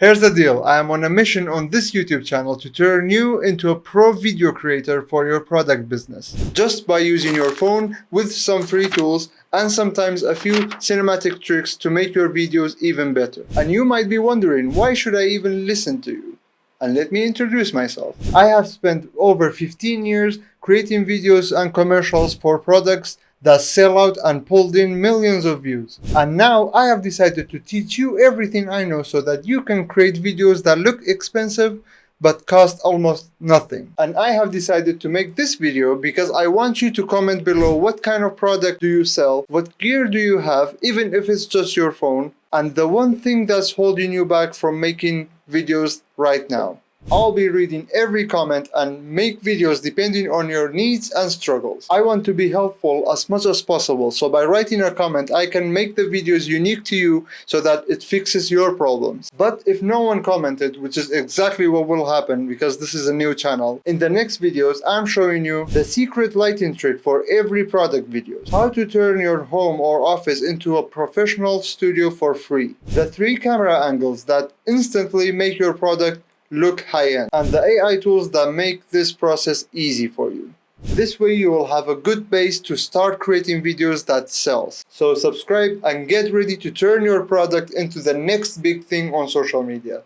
Here's the deal. I am on a mission on this YouTube channel to turn you into a pro video creator for your product business. Just by using your phone with some free tools and sometimes a few cinematic tricks to make your videos even better. And you might be wondering, why should I even listen to you? And let me introduce myself. I have spent over 15 years creating videos and commercials for products that sell out and pulled in millions of views. And now I have decided to teach you everything I know so that you can create videos that look expensive but cost almost nothing. And I have decided to make this video because I want you to comment below what kind of product do you sell, what gear do you have, even if it's just your phone, and the one thing that's holding you back from making videos right now. I'll be reading every comment and make videos depending on your needs and struggles. I want to be helpful as much as possible, so by writing a comment I can make the videos unique to you so that it fixes your problems. But if no one commented, which is exactly what will happen because this is a new channel, in the next videos I'm showing you the secret lighting trick for every product videos. How to turn your home or office into a professional studio for free. The 3 camera angles that instantly make your product look high-end, and the AI tools that make this process easy for you. This way you will have a good base to start creating videos that sells. So subscribe and get ready to turn your product into the next big thing on social media.